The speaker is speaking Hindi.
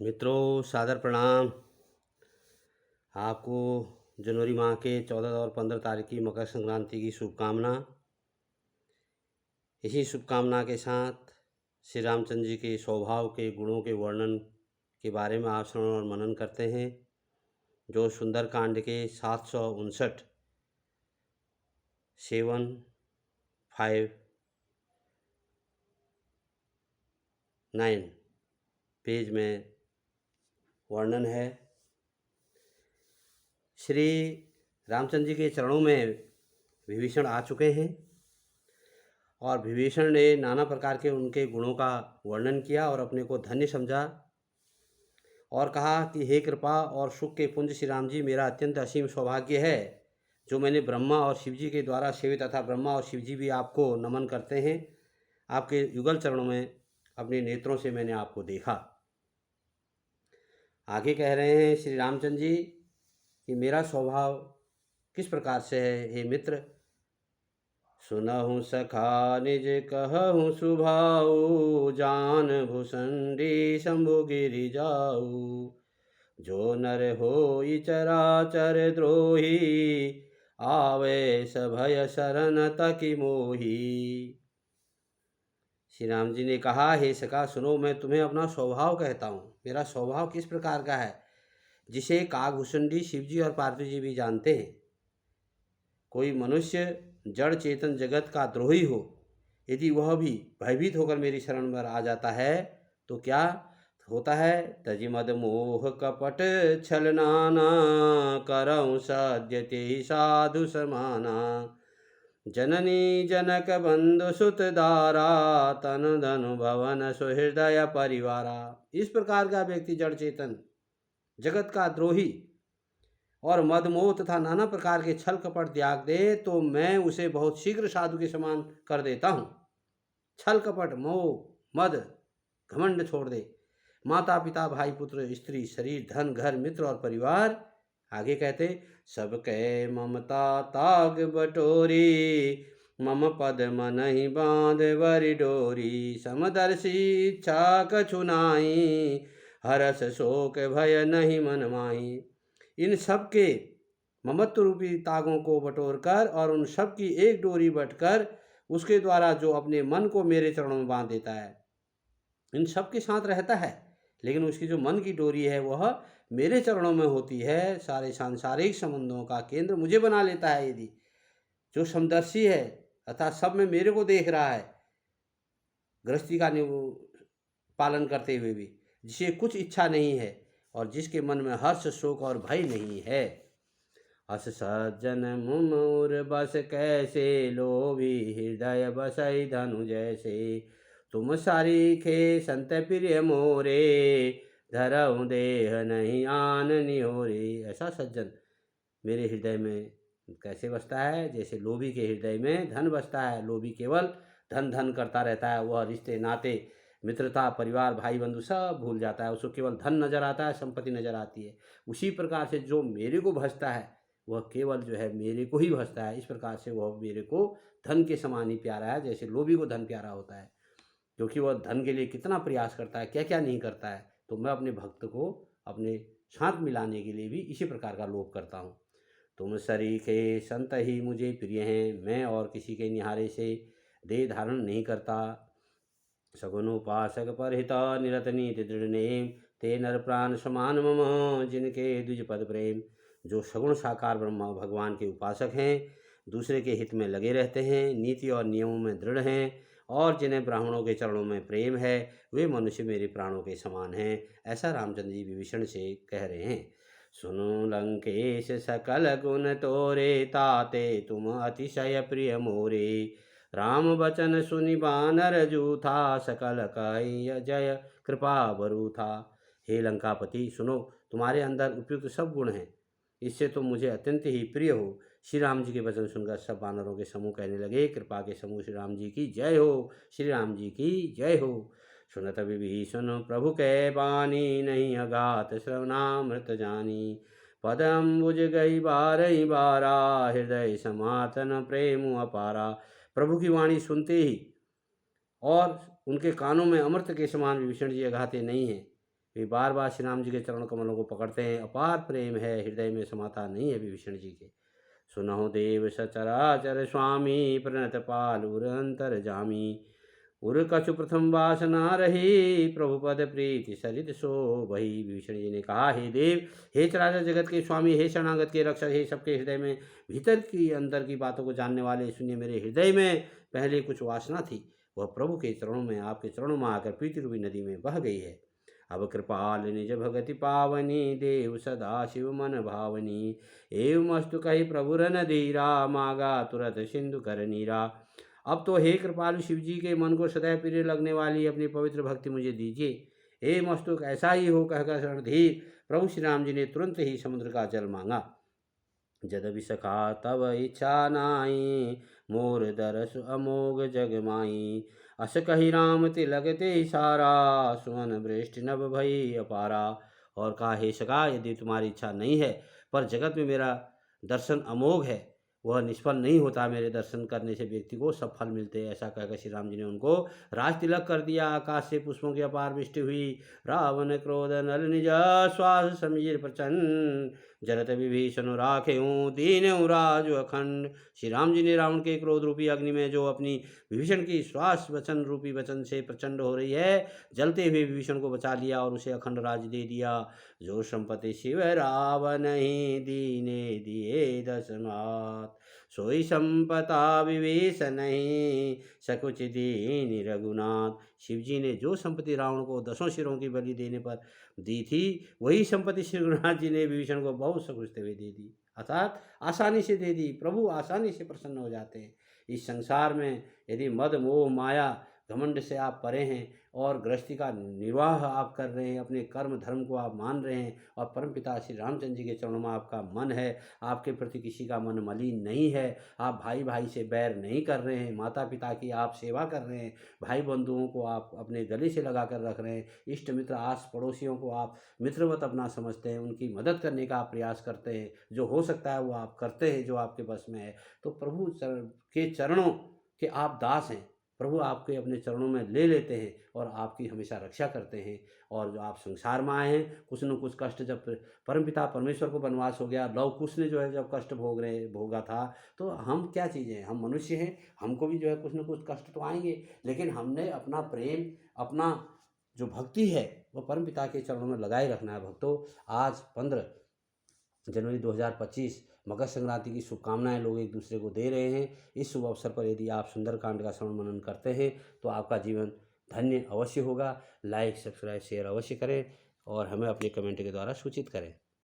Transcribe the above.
मित्रों सादर प्रणाम। आपको जनवरी माह के 14 और 15 तारीख की मकर संक्रांति की शुभकामना। इसी शुभकामना के साथ श्री रामचंद्र जी के स्वभाव के गुणों के वर्णन के बारे में आप श्रवण और मनन करते हैं, जो सुंदरकांड के 759 7, 5, 9 पेज में वर्णन है। श्री रामचंद्र जी के चरणों में विभीषण आ चुके हैं और विभीषण ने नाना प्रकार के उनके गुणों का वर्णन किया और अपने को धन्य समझा और कहा कि हे कृपा और सुख के पुंज श्री राम जी, मेरा अत्यंत असीम सौभाग्य है जो मैंने ब्रह्मा और शिव जी के द्वारा सेवित तथा ब्रह्मा और शिव जी भी आपको नमन करते हैं। आपके युगल चरणों में अपने नेत्रों से मैंने आपको देखा। आगे कह रहे हैं श्री रामचंद्र जी कि मेरा स्वभाव किस प्रकार से है। हे मित्र, सुनहु सखा निज कहूँ सुभाऊ, जान भूषंडी शंभु गिरि जाऊ। जो नर होई चराचर द्रोही, आवे सभय शरण तकी मोही। श्री राम जी ने कहा, हे सखा सुनो, मैं तुम्हें अपना स्वभाव कहता हूँ। मेरा स्वभाव किस प्रकार का है, जिसे काकभूषुंडी शिवजी और पार्वती जी भी जानते हैं। कोई मनुष्य जड़ चेतन जगत का द्रोही हो, यदि वह भी भयभीत होकर मेरी शरण में आ जाता है तो क्या होता है। तजि मद मोह कपट छल नाना, करऊँ सद्य तेहि साधु समाना। जननी जनक बंधु सुत दारा, तन धनु भवन सुहृदय परिवारा। इस प्रकार का व्यक्ति जड़ चेतन जगत का द्रोही और मदमोह तथा नाना प्रकार के छल कपट त्याग दे तो मैं उसे बहुत शीघ्र साधु के समान कर देता हूँ। छल कपट मोह मद घमंड छोड़ दे। माता पिता भाई पुत्र स्त्री शरीर धन घर मित्र और परिवार। आगे कहते, सबके ममता ताग बटोरी, मम पद मनहि बांध वरि डोरी। समदर्शी इच्छा कछु नाई, हरस शोक भय नहीं मन माही। इन सब के ममत्व रूपी तागों को बटोर कर और उन सब की एक डोरी बटकर उसके द्वारा जो अपने मन को मेरे चरणों में बांध देता है, इन सब के साथ रहता है, लेकिन उसकी जो मन की डोरी है वह मेरे चरणों में होती है। सारे सांसारिक संबंधों का केंद्र मुझे बना लेता है। यदि जो समदर्शी है अर्थात सब में मेरे को देख रहा है, गृहस्थी का पालन करते हुए भी, जिसे कुछ इच्छा नहीं है और जिसके मन में हर्ष शोक और भय नहीं है। अस सज्जन मुमुर बस कैसे, लोभी हृदय बसई धनु जैसे। तुम सारीखे संत प्रिय मोरे, धरऊ देह नहीं आन निहोरे। ऐसा सज्जन मेरे हृदय में कैसे बसता है, जैसे लोभी के हृदय में धन बसता है। लोभी केवल धन धन करता रहता है, वह रिश्ते नाते मित्रता परिवार भाई बंधु सब भूल जाता है। उसको केवल धन नजर आता है, संपत्ति नजर आती है। उसी प्रकार से जो मेरे को भजता है वह केवल जो है मेरे को ही भजता है। इस प्रकार से वह मेरे को धन के समान ही प्यारा है, जैसे लोभी को धन प्यारा होता है, क्योंकि वह धन के लिए कितना प्रयास करता है, क्या क्या नहीं करता है। तो मैं अपने भक्त को अपने साथ मिलाने के लिए भी इसी प्रकार का लोभ करता हूँ। तुम सरीखे संत ही मुझे प्रिय हैं, मैं और किसी के निहारे से देह धारण नहीं करता। सगुन उपासक पर हिता निरत नीति दृढ़ नेम, ते नर प्राण समान मम जिनके द्विज पद प्रेम। जो सगुण साकार ब्रह्मा भगवान के उपासक हैं, दूसरे के हित में लगे रहते हैं, नीति और नियमों में दृढ़ हैं और जिन्हें ब्राह्मणों के चरणों में प्रेम है, वे मनुष्य मेरे प्राणों के समान हैं। ऐसा रामचंद्र जी विभीषण से कह रहे हैं। सुनो लंकेश सकल गुण तोरे, ताते तुम अतिशय प्रिय मोरे। राम बचन सुनि बानर जूथा, सकल कहि जय कृपा बरू था। हे लंकापति सुनो, तुम्हारे अंदर उपयुक्त सब गुण हैं, इससे तुम मुझे अत्यंत ही प्रिय हो। श्री राम जी के वचन सुनकर सब बानरों के समूह कहने लगे, कृपा के समूह श्री राम जी की जय हो, श्री राम जी की जय हो। सुनत विभीषण प्रभु कै बानी, नहीं अघात श्रवणामृत जानी। पदम्बुज गई बारही बारा, हृदय समातन प्रेम अपारा। प्रभु की वाणी सुनते ही और उनके कानों में अमृत के समान विभीषण जी अघाते नहीं हैं। वे बार बार श्री राम जी के चरण कमलों को पकड़ते हैं। अपार प्रेम है, हृदय में समाता नहीं है विभीषण जी के। सुनहु देव सचराचर स्वामी, प्रणत पाल उर अंतर जामी। उर कछु प्रथम वासना रही, प्रभु पद प्रीति सरित सो भई। विभीषण जी ने कहा, हे देव, हे चराचर जगत के स्वामी, हे शरणागत के रक्षक, हे सबके हृदय में भीतर की अंदर की बातों को जानने वाले, सुनिए मेरे हृदय में पहले कुछ वासना थी, वह प्रभु के चरणों में, आपके चरणों में आकर प्रीति रूपी नदी में बह गई है। अब कृपाल निज भगति पावनी, देव सदा शिव मन भावनी। एवं अस्तु कही प्रभु रन धीरा, मागा तुरत सिंधु कर नीरा। अब तो हे कृपालु शिव जी के मन को सदैव प्रिय लगने वाली अपनी पवित्र भक्ति मुझे दीजिए। हे मस्तुक ऐसा ही हो कहकर रणधीर प्रभु श्री राम जी ने तुरंत ही समुद्र का जल मांगा। जदपि सखा तब इच्छा नाई, मोर दरस अमोघ जग माई। अस कही राम तिलक ते सारा, सुमन वृष्टि नभ भई अपारा। और कहा, हे सखा, यदि तुम्हारी इच्छा नहीं है, पर जगत में मेरा दर्शन अमोघ है, वह निष्फल नहीं होता, मेरे दर्शन करने से व्यक्ति को सब फल मिलते हैं। ऐसा कहकर श्री राम जी ने उनको राज तिलक कर दिया। आकाश से पुष्पों की अपार वृष्टि हुई। रावण क्रोध नल निज, श्वास समीर प्रचंड। जरत विभीषण राखेऊं, दीनऊं राज अखंड। श्री राम जी ने रावण के क्रोध रूपी अग्नि में, जो अपनी विभीषण की श्वास वचन रूपी वचन से प्रचंड हो रही है, जलते हुए विभीषण को बचा लिया और उसे अखंड राज दे दिया। जो संपत्ति शिव रावण ही, दीने दिए दशनाथ। सोई संपदा विभीषण ही, सकुच दीन रघुनाथ। शिव जी ने जो संपत्ति रावण को 10 सिरों की बलि देने पर दी थी, वही संपत्ति श्री रघुनाथ जी ने विभीषण को बहुत सकुचते हुए दे दी, अर्थात आसानी से दे दी। प्रभु आसानी से प्रसन्न हो जाते हैं। इस संसार में यदि मद मोह माया घमंड से आप परे हैं और गृहस्थी का निर्वाह आप कर रहे हैं, अपने कर्म धर्म को आप मान रहे हैं, और परमपिता श्री रामचंद्र जी के चरणों में आपका मन है, आपके प्रति किसी का मन मलिन नहीं है, आप भाई भाई से बैर नहीं कर रहे हैं, माता पिता की आप सेवा कर रहे हैं, भाई बंधुओं को आप अपने गले से लगा कर रख रहे हैं, इष्ट मित्र आस पड़ोसियों को आप मित्रवत अपना समझते हैं, उनकी मदद करने का आप प्रयास करते हैं, जो हो सकता है वो आप करते हैं, जो आपके बस में है। तो प्रभु के चरणों के आप दास हैं। प्रभु आपके अपने चरणों में ले लेते हैं और आपकी हमेशा रक्षा करते हैं। और जो आप संसार में आए हैं, कुछ न कुछ कष्ट, जब परमपिता परमेश्वर को वनवास हो गया, लव कुश ने जो है जब कष्ट भोगा था, तो हम क्या चीज़ें हैं, हम मनुष्य हैं, हमको भी जो है कुछ न कुछ कष्ट तो आएंगे, लेकिन हमने अपना प्रेम, अपना जो भक्ति है, वह परमपिता के चरणों में लगाए रखना है। भक्तों, आज 15 जनवरी 2025 मकर संक्रांति की शुभकामनाएं लोग एक दूसरे को दे रहे हैं। इस शुभ अवसर पर यदि आप सुंदरकांड का श्रवण मनन करते हैं तो आपका जीवन धन्य अवश्य होगा। लाइक, सब्सक्राइब, शेयर अवश्य करें और हमें अपने कमेंट के द्वारा सूचित करें।